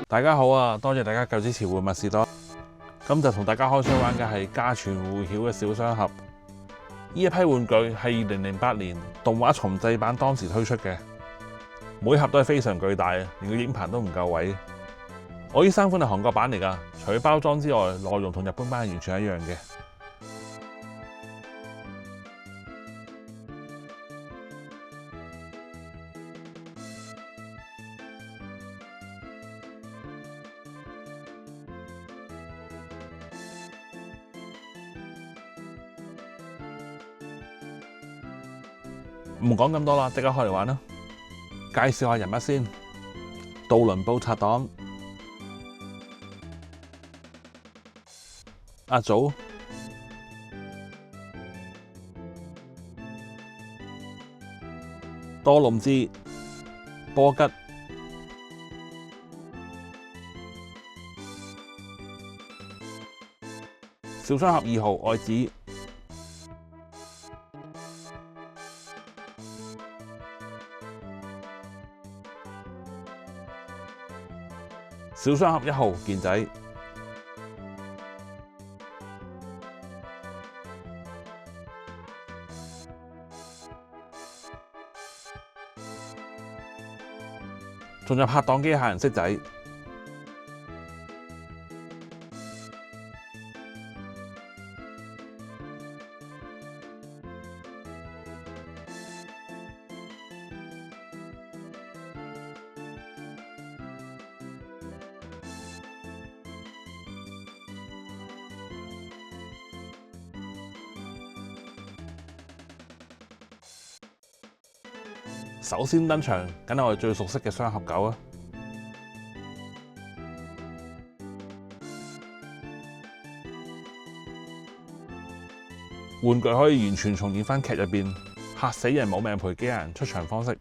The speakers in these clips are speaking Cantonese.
大家好啊！多謝大家夠支持玩物士多。今集同大家開箱玩嘅係家傳戶曉嘅小雙俠。呢一批玩具係2008年動畫重製版當時推出嘅，每盒都係非常巨大啊，連個影棚都唔夠位。我呢3款係韓國版嚟㗎，除咗包裝之外，內容同日本版係完全一樣嘅。唔講咁多啦，即刻開嚟玩啦！介紹下人物先，渡輪報賊黨、阿祖、多隆之、波吉、小雙俠2號愛子、小雙俠1號健仔、仲有拍檔機械人色仔。首先登場，梗係我哋最熟悉嘅雙俠狗啊！玩具可以完全重現翻劇入邊嚇死人冇命賠機械人出場方式。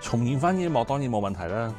重現翻呢一幕當然冇問題啦。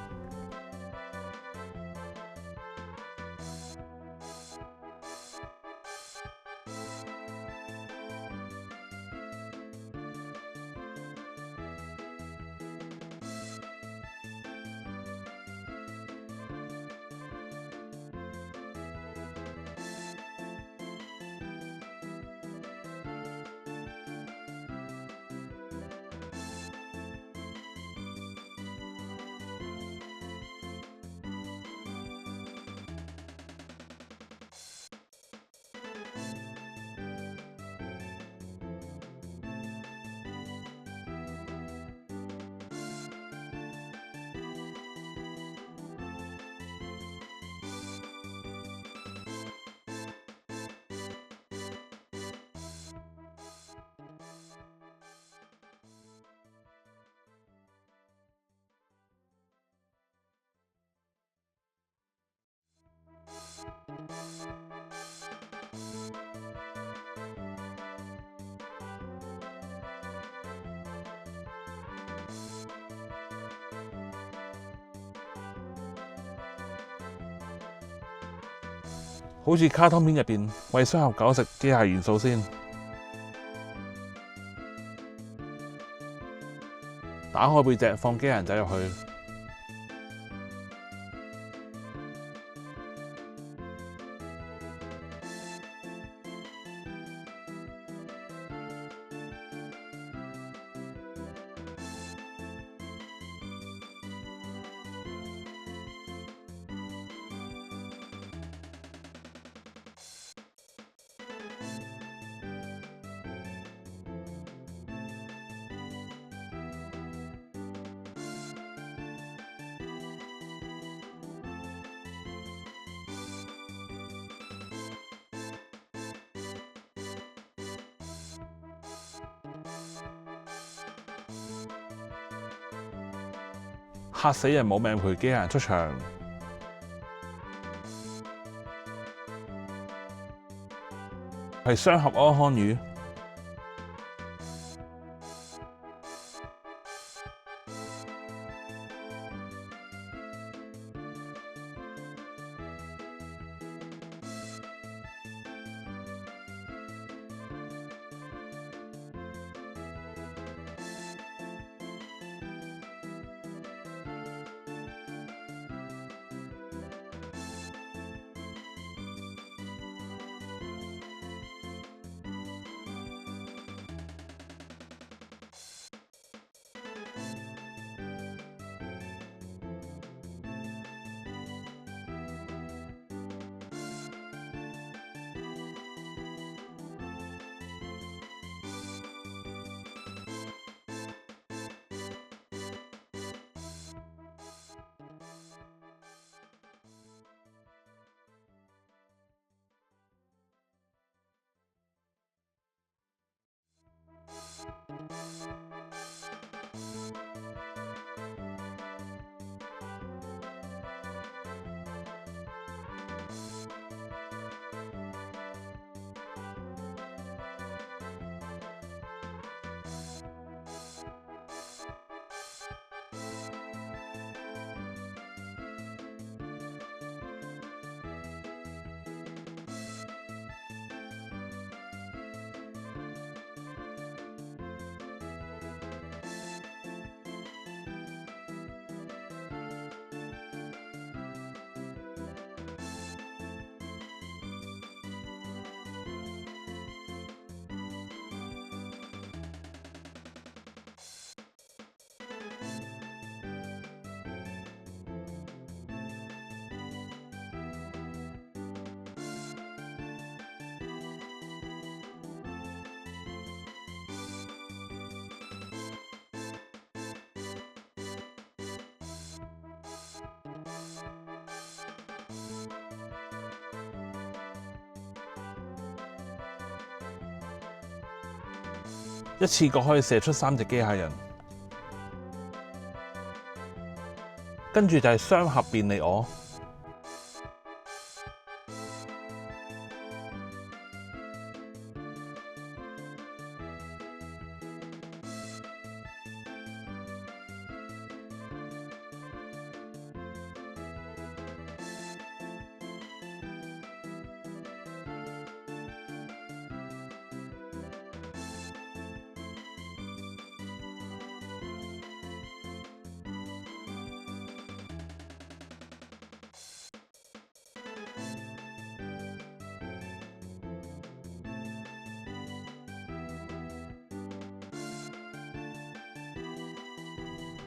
好似卡通片入邊餵雙合狗食機械元素先。打開背脊，放機械人仔入去。嚇死人冇命賠，機械人出場。係雙合安康魚。一次過可以射出3隻機械人，跟住就係雙合便利鵝。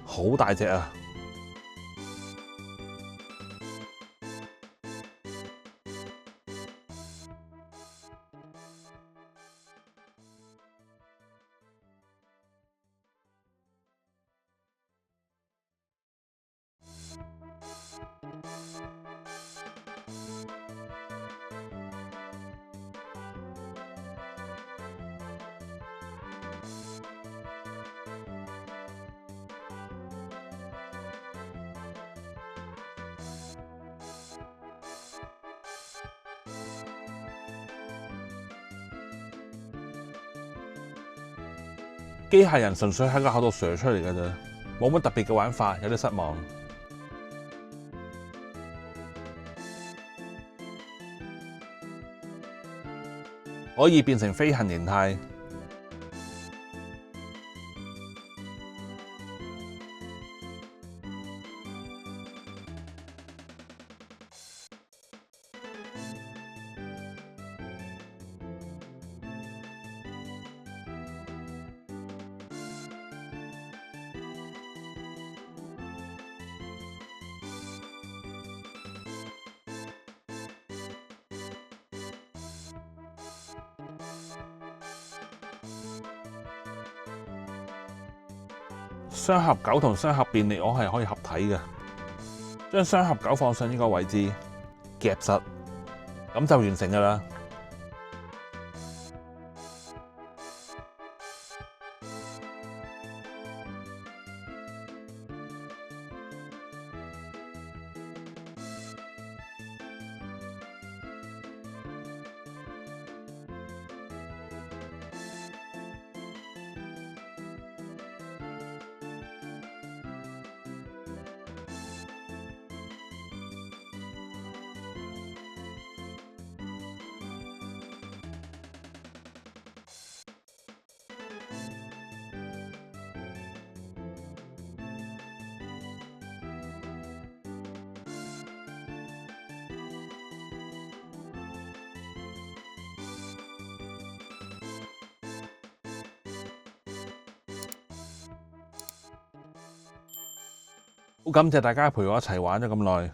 好大隻啊！機械人純粹喺個口度射出嚟嘅啫，冇乜特別嘅玩法，有啲失望。可以變成飛行形態。雙合九同雙合便利鵝係可以合體嘅，將雙合九放上呢個位置夾實，咁就完成㗎啦。好感謝大家陪我一齊玩咗咁耐，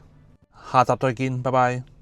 下集再見，拜拜。